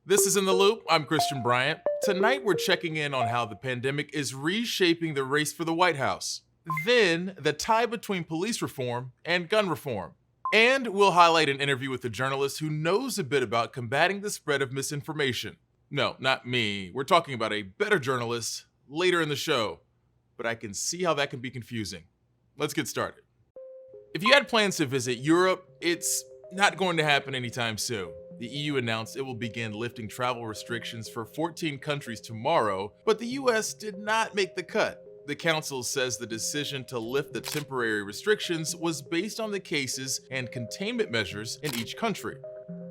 This is In the Loop. I'm Christian Bryant. Tonight we're checking in on how the pandemic is reshaping the race for the White House. Then, the tie between police reform and gun reform. And we'll highlight an interview with a journalist who knows a bit about combating the spread of misinformation. No, not me. We're talking about a better journalist later in the show. But I can see how that can be confusing. Let's get started. If you had plans to visit Europe, it's not going to happen anytime soon. The EU announced it will begin lifting travel restrictions for 14 countries tomorrow, but the US did not make the cut. The council says the decision to lift the temporary restrictions was based on the cases and containment measures in each country.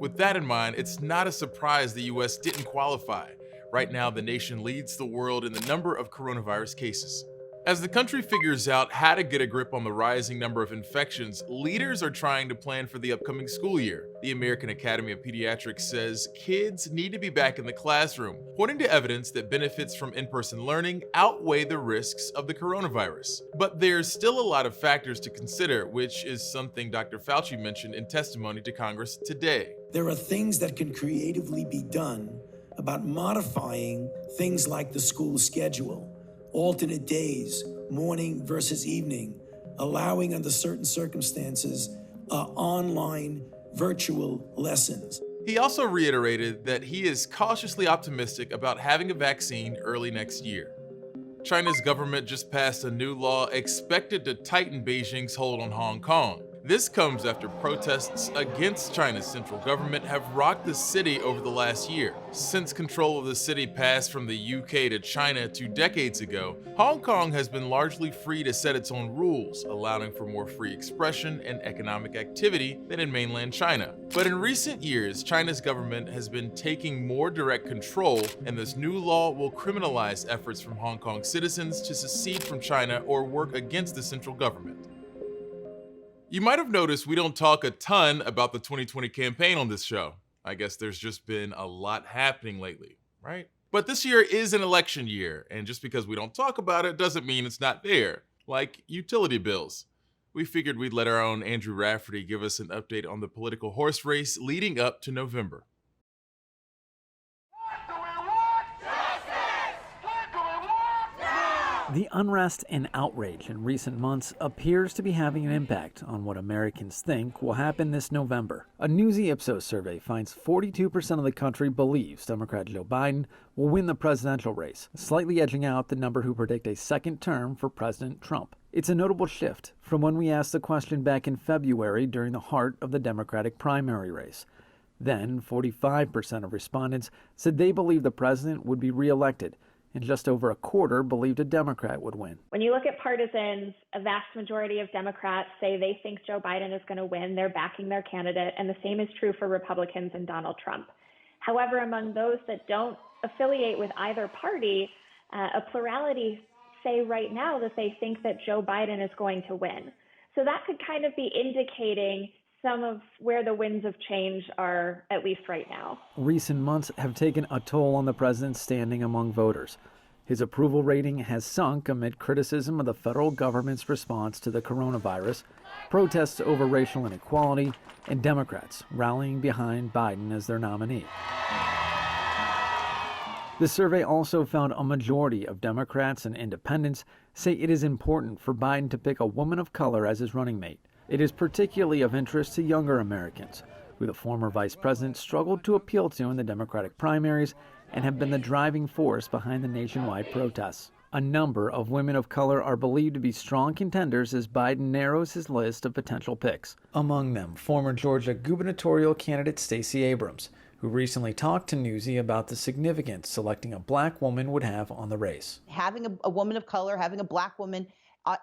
With that in mind, it's not a surprise the US didn't qualify. Right now, the nation leads the world in the number of coronavirus cases. As the country figures out how to get a grip on the rising number of infections, leaders are trying to plan for the upcoming school year. The American Academy of Pediatrics says kids need to be back in the classroom, pointing to evidence that benefits from in-person learning outweigh the risks of the coronavirus. But there's still a lot of factors to consider, which is something Dr. Fauci mentioned in testimony to Congress today. There are things that can creatively be done about modifying things like the school schedule. Alternate days, morning versus evening, allowing under certain circumstances online virtual lessons. He also reiterated that he is cautiously optimistic about having a vaccine early next year. China's government just passed a new law expected to tighten Beijing's hold on Hong Kong. This comes after protests against China's central government have rocked the city over the last year. Since control of the city passed from the UK to China 2 decades ago, Hong Kong has been largely free to set its own rules, allowing for more free expression and economic activity than in mainland China. But in recent years, China's government has been taking more direct control, and this new law will criminalize efforts from Hong Kong citizens to secede from China or work against the central government. You might have noticed we don't talk a ton about the 2020 campaign on this show. I guess there's just been a lot happening lately, right? But this year is an election year, and just because we don't talk about it doesn't mean it's not there, like utility bills. We figured we'd let our own Andrew Rafferty give us an update on the political horse race leading up to November. The unrest and outrage in recent months appears to be having an impact on what Americans think will happen this November. A Newsy Ipsos survey finds 42% of the country believes Democrat Joe Biden will win the presidential race, slightly edging out the number who predict a second term for President Trump. It's a notable shift from when we asked the question back in February during the heart of the Democratic primary race. Then, 45% of respondents said they believed the president would be reelected, and just over a quarter believed a Democrat would win. When you look at partisans, a vast majority of Democrats say they think Joe Biden is going to win. They're backing their candidate, and the same is true for Republicans and Donald Trump. However, among those that don't affiliate with either party, a plurality say right now that they think that Joe Biden is going to win. So that could kind of be indicating some of where the winds of change are, at least right now. Recent months have taken a toll on the president's standing among voters. His approval rating has sunk amid criticism of the federal government's response to the coronavirus, protests over racial inequality, and Democrats rallying behind Biden as their nominee. The survey also found a majority of Democrats and independents say it is important for Biden to pick a woman of color as his running mate. It is particularly of interest to younger Americans, who the former vice president struggled to appeal to in the Democratic primaries and have been the driving force behind the nationwide protests. A number of women of color are believed to be strong contenders as Biden narrows his list of potential picks. Among them, former Georgia gubernatorial candidate Stacey Abrams, who recently talked to Newsy about the significance selecting a black woman would have on the race. Having a woman of color, having a black woman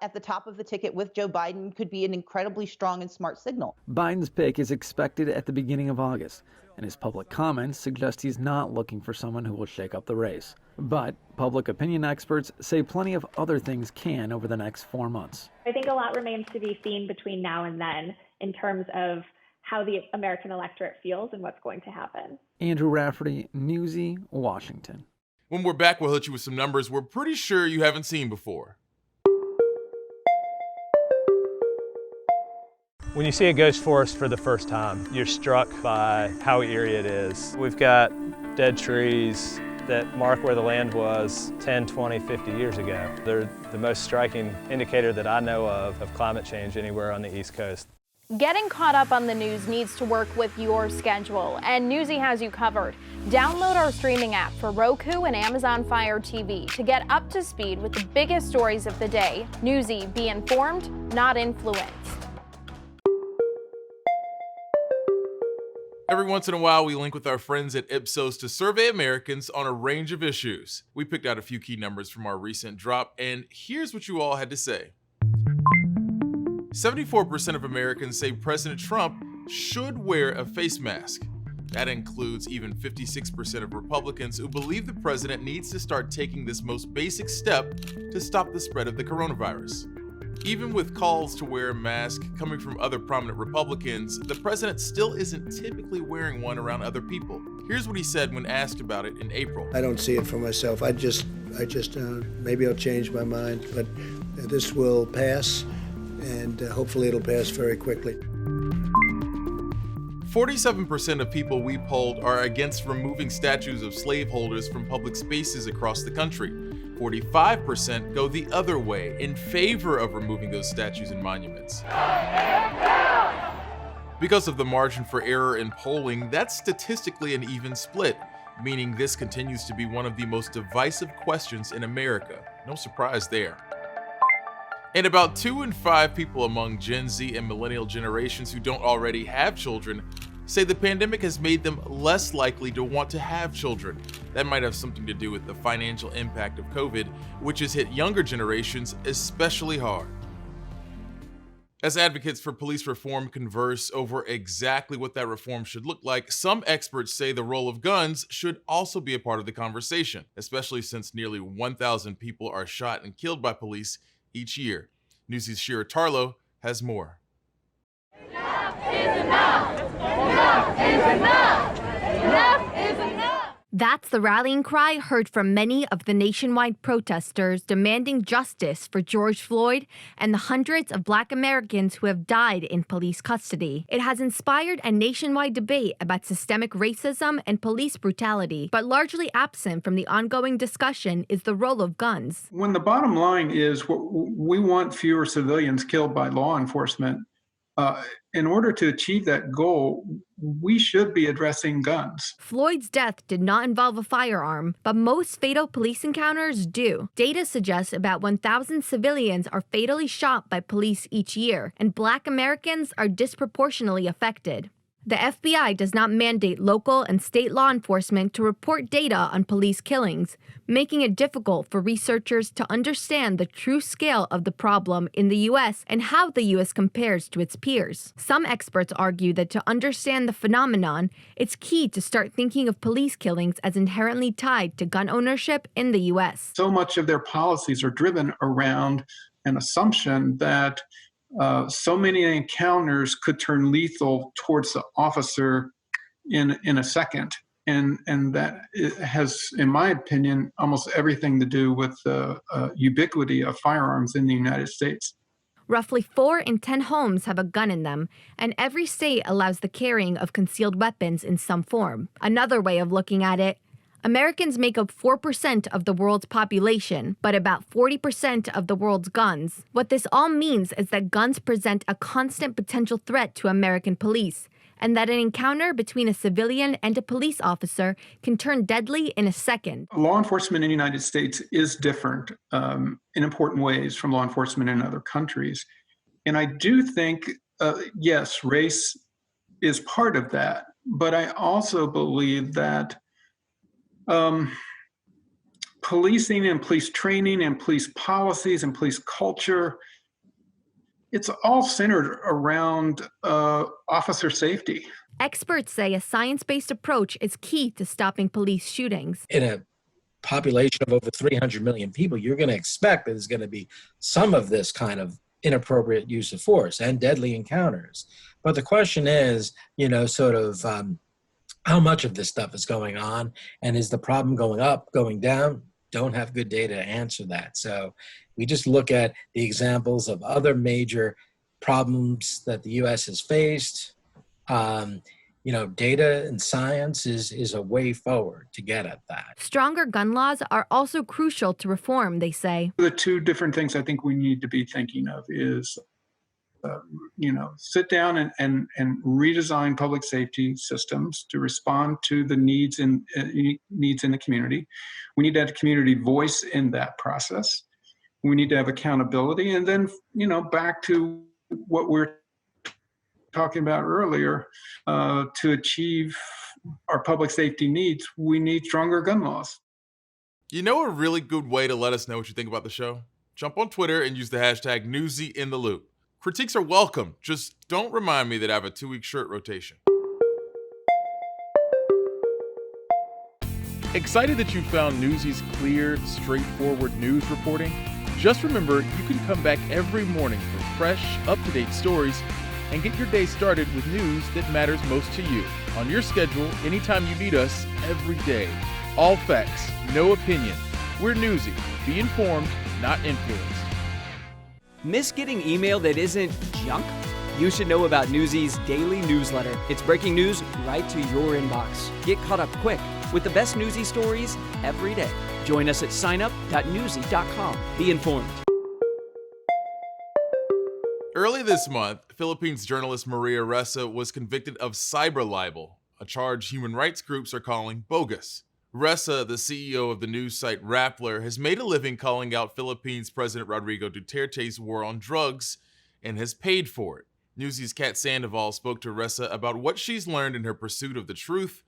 at the top of the ticket with Joe Biden could be an incredibly strong and smart signal. Biden's pick is expected at the beginning of August, and his public comments suggest he's not looking for someone who will shake up the race. But public opinion experts say plenty of other things can over the next 4 months. I think a lot remains to be seen between now and then in terms of how the American electorate feels and what's going to happen. Andrew Rafferty, Newsy, Washington. When we're back, we'll hit you with some numbers we're pretty sure you haven't seen before. When you see a ghost forest for the first time, you're struck by how eerie it is. We've got dead trees that mark where the land was 10, 20, 50 years ago. They're the most striking indicator that I know of climate change anywhere on the East Coast. Getting caught up on the news needs to work with your schedule, and Newsy has you covered. Download our streaming app for Roku and Amazon Fire TV to get up to speed with the biggest stories of the day. Newsy, be informed, not influenced. Every once in a while, we link with our friends at Ipsos to survey Americans on a range of issues. We picked out a few key numbers from our recent drop, and here's what you all had to say. 74% of Americans say President Trump should wear a face mask. That includes even 56% of Republicans who believe the president needs to start taking this most basic step to stop the spread of the coronavirus. Even with calls to wear a mask coming from other prominent Republicans, the president still isn't typically wearing one around other people. Here's what he said when asked about it in April. I don't see it for myself. Maybe I'll change my mind, but this will pass, and hopefully it'll pass very quickly. 47% of people we polled are against removing statues of slaveholders from public spaces across the country. 45% go the other way, in favor of removing those statues and monuments. Because of the margin for error in polling, that's statistically an even split, meaning this continues to be one of the most divisive questions in America. No surprise there. And about 2 in 5 people among Gen Z and millennial generations who don't already have children say the pandemic has made them less likely to want to have children. That might have something to do with the financial impact of COVID, which has hit younger generations especially hard. As advocates for police reform converse over exactly what that reform should look like, some experts say the role of guns should also be a part of the conversation, especially since nearly 1,000 people are shot and killed by police each year. Newsy's Shira Tarlow has more. Enough is enough! Enough is enough! Enough is enough! That's the rallying cry heard from many of the nationwide protesters demanding justice for George Floyd and the hundreds of Black Americans who have died in police custody. It has inspired a nationwide debate about systemic racism and police brutality, but largely absent from the ongoing discussion is the role of guns. When the bottom line is we want fewer civilians killed by law enforcement, in order to achieve that goal, we should be addressing guns. Floyd's death did not involve a firearm, but most fatal police encounters do. Data suggests about 1,000 civilians are fatally shot by police each year, and Black Americans are disproportionately affected. The FBI does not mandate local and state law enforcement to report data on police killings, making it difficult for researchers to understand the true scale of the problem in the U.S. and how the U.S. compares to its peers. Some experts argue that to understand the phenomenon, it's key to start thinking of police killings as inherently tied to gun ownership in the U.S. So much of their policies are driven around an assumption that so many encounters could turn lethal towards the officer in a second. And that has, in my opinion, almost everything to do with the ubiquity of firearms in the United States. Roughly 4 in 10 homes have a gun in them, and every state allows the carrying of concealed weapons in some form. Another way of looking at it, Americans make up 4% of the world's population, but about 40% of the world's guns. What this all means is that guns present a constant potential threat to American police, and that an encounter between a civilian and a police officer can turn deadly in a second. Law enforcement in the United States is different in important ways from law enforcement in other countries. And I do think, yes, race is part of that, but I also believe that policing and police training and police policies and police culture, it's all centered around officer safety. Experts say a science-based approach is key to stopping police shootings. In a population of over 300 million people, you're going to expect that there's going to be some of this kind of inappropriate use of force and deadly encounters. But the question is, how much of this stuff is going on, and is the problem going up, going down? Don't have good data to answer that. So we just look at the examples of other major problems that the U.S. has faced. Data and science is a way forward to get at that. Stronger gun laws are also crucial to reform, they say. The two different things I think we need to be thinking of is, sit down and redesign public safety systems to respond to the needs in the community. We need to have community voice in that process. We need to have accountability, and then back to what we're talking about earlier, to achieve our public safety needs, we need stronger gun laws. You know a really good way to let us know what you think about the show? Jump on Twitter and use the hashtag #NewsyInTheLoop. Critiques are welcome. Just don't remind me that I have a 2-week shirt rotation. Excited that you found Newsy's clear, straightforward news reporting? Just remember, you can come back every morning for fresh, up-to-date stories and get your day started with news that matters most to you. On your schedule, anytime you need us, every day. All facts, no opinion. We're Newsy. Be informed, not influenced. Miss getting email that isn't junk? You should know about Newsy's daily newsletter. It's breaking news right to your inbox. Get caught up quick with the best Newsy stories every day. Join us at signup.newsy.com. Be informed. Early this month, Philippines journalist Maria Ressa was convicted of cyber libel, a charge human rights groups are calling bogus. Ressa, the CEO of the news site Rappler, has made a living calling out Philippines President Rodrigo Duterte's war on drugs and has paid for it. Newsy's Kat Sandoval spoke to Ressa about what she's learned in her pursuit of the truth,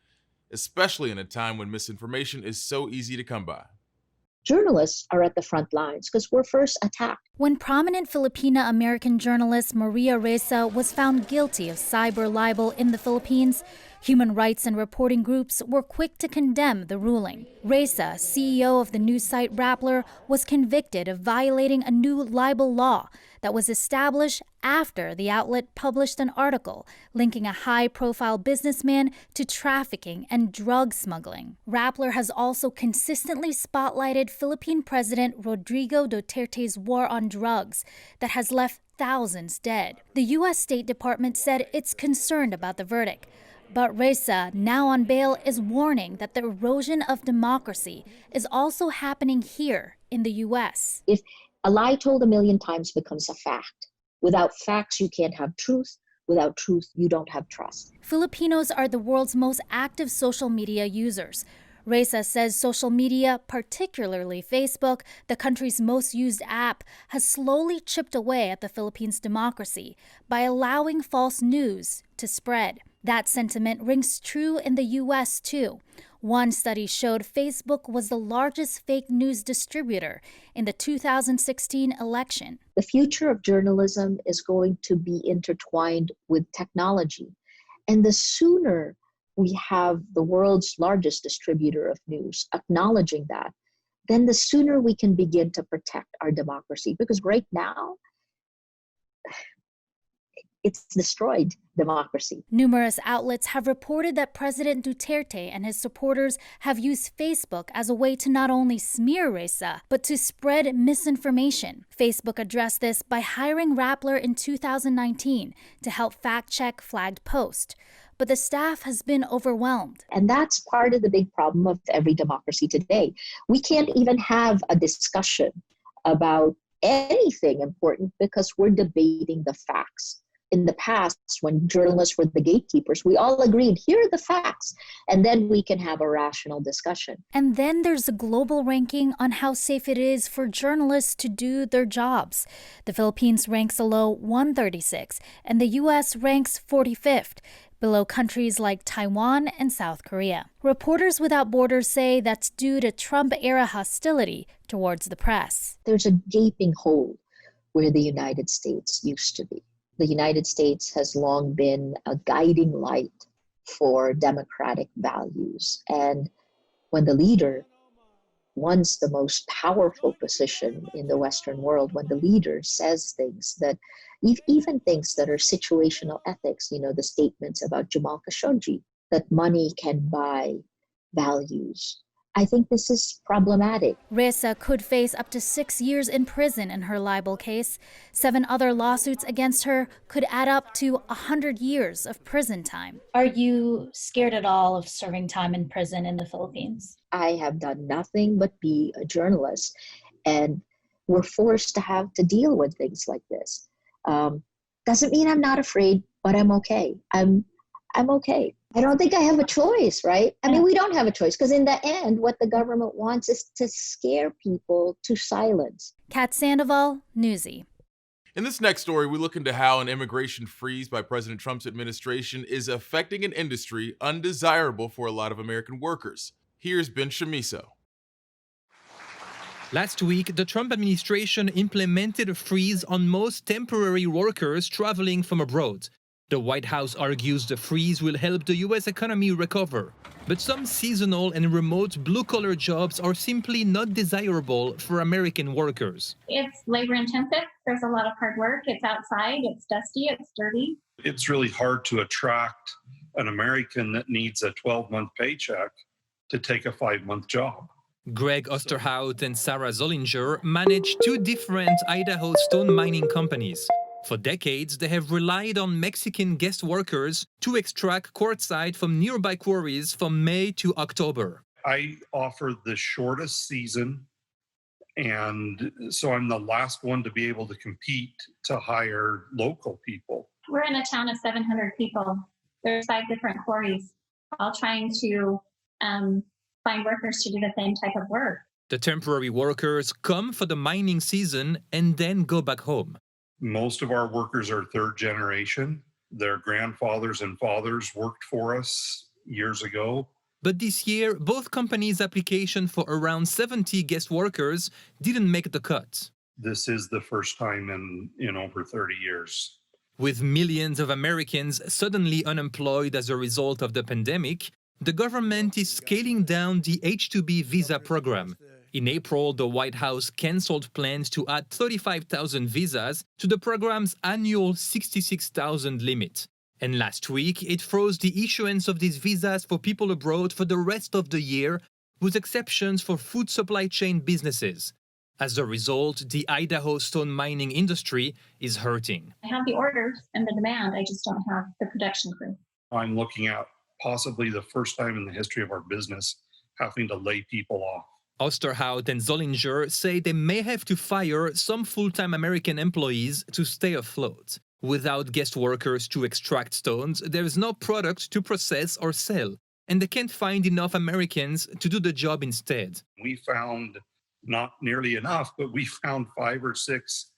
especially in a time when misinformation is so easy to come by. Journalists are at the front lines because we're first attacked. When prominent Filipina-American journalist Maria Ressa was found guilty of cyber libel in the Philippines, human rights and reporting groups were quick to condemn the ruling. Ressa, CEO of the news site Rappler, was convicted of violating a new libel law that was established after the outlet published an article linking a high-profile businessman to trafficking and drug smuggling. Rappler has also consistently spotlighted Philippine President Rodrigo Duterte's war on drugs that has left thousands dead. The U.S. State Department said it's concerned about the verdict. But Ressa, now on bail, is warning that the erosion of democracy is also happening here in the U.S. If a lie told a million times becomes a fact, without facts you can't have truth. Without truth, you don't have trust. Filipinos are the world's most active social media users. Ressa says social media, particularly Facebook, the country's most used app, has slowly chipped away at the Philippines' democracy by allowing false news to spread. That sentiment rings true in the U.S. too. One study showed Facebook was the largest fake news distributor in the 2016 election. The future of journalism is going to be intertwined with technology. And the sooner we have the world's largest distributor of news acknowledging that, then the sooner we can begin to protect our democracy. Because right now, it's destroyed democracy. Numerous outlets have reported that President Duterte and his supporters have used Facebook as a way to not only smear Ressa, but to spread misinformation. Facebook addressed this by hiring Rappler in 2019 to help fact-check flagged posts. But the staff has been overwhelmed. And that's part of the big problem of every democracy today. We can't even have a discussion about anything important because we're debating the facts. In the past, when journalists were the gatekeepers, we all agreed, here are the facts, and then we can have a rational discussion. And then there's a global ranking on how safe it is for journalists to do their jobs. The Philippines ranks a low 136, and the U.S. ranks 45th, below countries like Taiwan and South Korea. Reporters Without Borders say that's due to Trump-era hostility towards the press. There's a gaping hole where the United States used to be. The United States has long been a guiding light for democratic values. And when the leader, once the most powerful position in the Western world, when the leader says things that, even things that are situational ethics, the statements about Jamal Khashoggi, that money can buy values, I think this is problematic. Ressa could face up to 6 years in prison in her libel case. 7 other lawsuits against her could add up to 100 years of prison time. Are you scared at all of serving time in prison in the Philippines? I have done nothing but be a journalist, and we're forced to have to deal with things like this. Doesn't mean I'm not afraid, but I'm okay. I'm okay. I don't think I have a choice, right? I mean, we don't have a choice, because in the end, what the government wants is to scare people to silence. Kat Sandoval, Newsy. In this next story, we look into how an immigration freeze by President Trump's administration is affecting an industry undesirable for a lot of American workers. Here's Ben Shamiso. Last week, the Trump administration implemented a freeze on most temporary workers traveling from abroad. The White House argues the freeze will help the U.S. economy recover. But some seasonal and remote blue-collar jobs are simply not desirable for American workers. It's labor-intensive. There's a lot of hard work. It's outside. It's dusty. It's dirty. It's really hard to attract an American that needs a 12-month paycheck to take a 5-month job. Greg Osterhout and Sarah Zollinger manage 2 different Idaho stone mining companies. For decades, they have relied on Mexican guest workers to extract quartzite from nearby quarries from May to October. I offer the shortest season, and so I'm the last one to be able to compete to hire local people. We're in a town of 700 people. There's 5 different quarries, all trying to find workers to do the same type of work. The temporary workers come for the mining season and then go back home. Most of our workers are third generation. Their grandfathers and fathers worked for us years ago. But this year, both companies' application for around 70 guest workers didn't make the cut. This is the first time in over 30 years. With millions of Americans suddenly unemployed as a result of the pandemic, the government is scaling down the H-2B visa program. In April, the White House canceled plans to add 35,000 visas to the program's annual 66,000 limit. And last week, it froze the issuance of these visas for people abroad for the rest of the year, with exceptions for food supply chain businesses. As a result, the Idaho stone mining industry is hurting. I have the orders and the demand. I just don't have the production crew. I'm looking at possibly the first time in the history of our business having to lay people off. Osterhout and Zollinger say they may have to fire some full-time American employees to stay afloat. Without guest workers to extract stones, there is no product to process or sell, and they can't find enough Americans to do the job instead. We found not nearly enough, but we found 5 or 6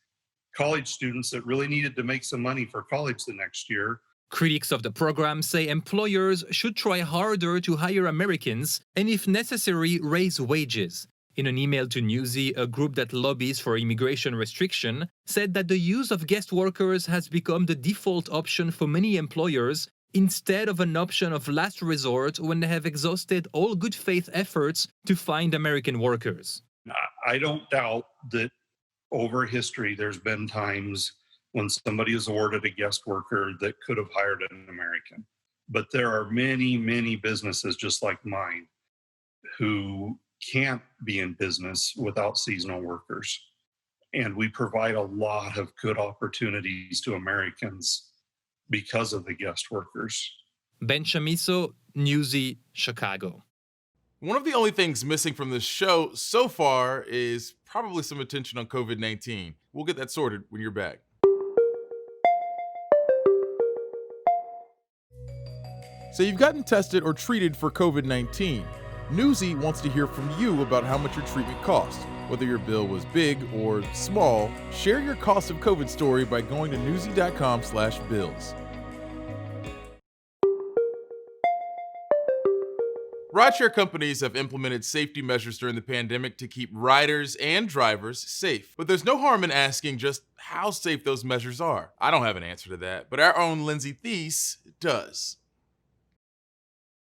college students that really needed to make some money for college the next year. Critics of the program say employers should try harder to hire Americans and, if necessary, raise wages. In an email to Newsy, a group that lobbies for immigration restriction said that the use of guest workers has become the default option for many employers instead of an option of last resort when they have exhausted all good faith efforts to find American workers. I don't doubt that over history there's been times when somebody is awarded a guest worker that could have hired an American. But there are many, many businesses just like mine who can't be in business without seasonal workers. And we provide a lot of good opportunities to Americans because of the guest workers. Ben Shamiso, Newsy, Chicago. One of the only things missing from this show so far is probably some attention on COVID-19. We'll get that sorted when you're back. So you've gotten tested or treated for COVID-19. Newsy wants to hear from you about how much your treatment cost. Whether your bill was big or small, share your cost of COVID story by going to newsy.com/bills. Rideshare companies have implemented safety measures during the pandemic to keep riders and drivers safe. But there's no harm in asking just how safe those measures are. I don't have an answer to that, but our own Lindsay Thies does.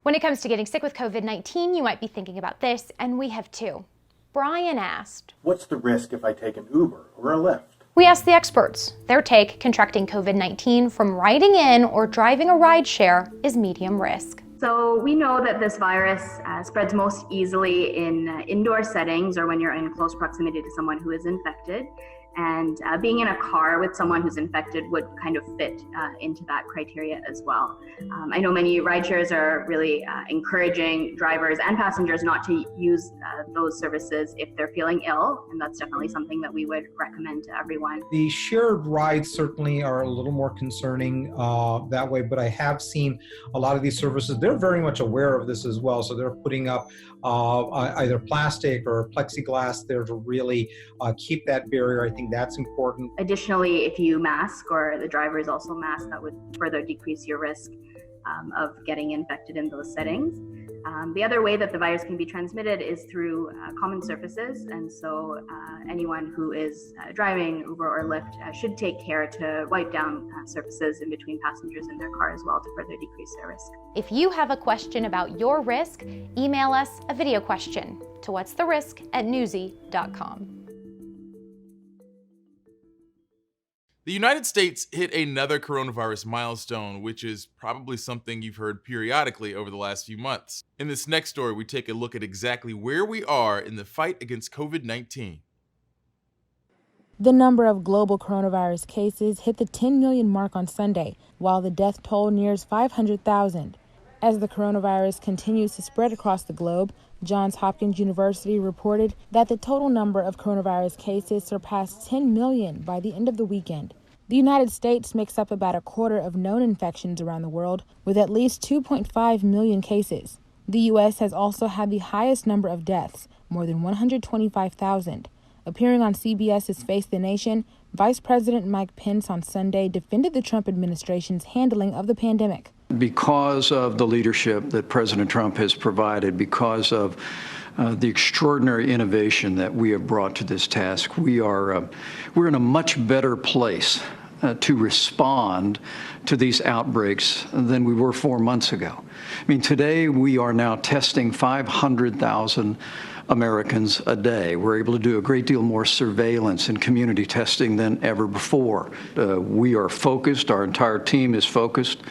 When it comes to getting sick with COVID-19, you might be thinking about this, and we have too. Brian asked, what's the risk if I take an Uber or a Lyft? We asked the experts. Their take, contracting COVID-19 from riding in or driving a rideshare is medium risk. So we know that this virus spreads most easily in indoor settings or when you're in close proximity to someone who is infected. And being in a car with someone who's infected would kind of fit into that criteria as well. I know many rideshares are really encouraging drivers and passengers not to use those services if they're feeling ill, and that's definitely something that we would recommend to everyone. The shared rides certainly are a little more concerning that way, but I have seen a lot of these services, they're very much aware of this as well, so they're putting up either plastic or plexiglass there to really keep that barrier. I think that's important. Additionally, if you mask or the driver is also masked, that would further decrease your risk of getting infected in those settings. The other way that the virus can be transmitted is through common surfaces, and so anyone who is driving Uber or Lyft should take care to wipe down surfaces in between passengers in their car as well to further decrease their risk. If you have a question about your risk, email us a video question to what'stherisk@newsy.com. The United States hit another coronavirus milestone, which is probably something you've heard periodically over the last few months. In this next story, we take a look at exactly where we are in the fight against COVID-19. The number of global coronavirus cases hit the 10 million mark on Sunday, while the death toll nears 500,000. As the coronavirus continues to spread across the globe, Johns Hopkins University reported that the total number of coronavirus cases surpassed 10 million by the end of the weekend. The United States makes up about a quarter of known infections around the world, with at least 2.5 million cases. The U.S. has also had the highest number of deaths, more than 125,000. Appearing on CBS's Face the Nation, Vice President Mike Pence on Sunday defended the Trump administration's handling of the pandemic. Because of the leadership that President Trump has provided, because of the extraordinary innovation that we have brought to this task, we're in a much better place to respond to these outbreaks than we were 4 months ago. I mean, today we are now testing 500,000 Americans a day. We're able to do a great deal more surveillance and community testing than ever before. We are focused, our entire team is focused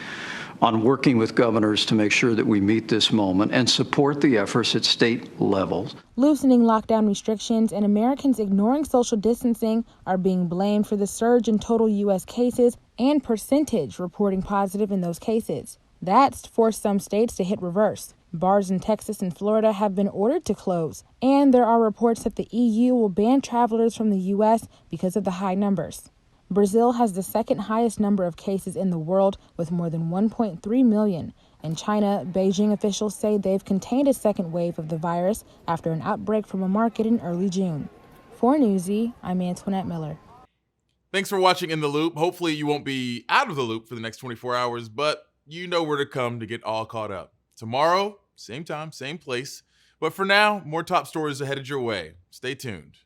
on working with governors to make sure that we meet this moment and support the efforts at state levels. Loosening lockdown restrictions and Americans ignoring social distancing are being blamed for the surge in total U.S. cases and percentage reporting positive in those cases. That's forced some states to hit reverse. Bars in Texas and Florida have been ordered to close, and there are reports that the EU will ban travelers from the U.S. because of the high numbers. Brazil has the second highest number of cases in the world with more than 1.3 million. In China, Beijing officials say they've contained a second wave of the virus after an outbreak from a market in early June. For Newsy, I'm Antoinette Miller. Thanks for watching In the Loop. Hopefully you won't be out of the loop for the next 24 hours, but you know where to come to get all caught up. Tomorrow, same time, same place. But for now, more top stories are headed your way. Stay tuned.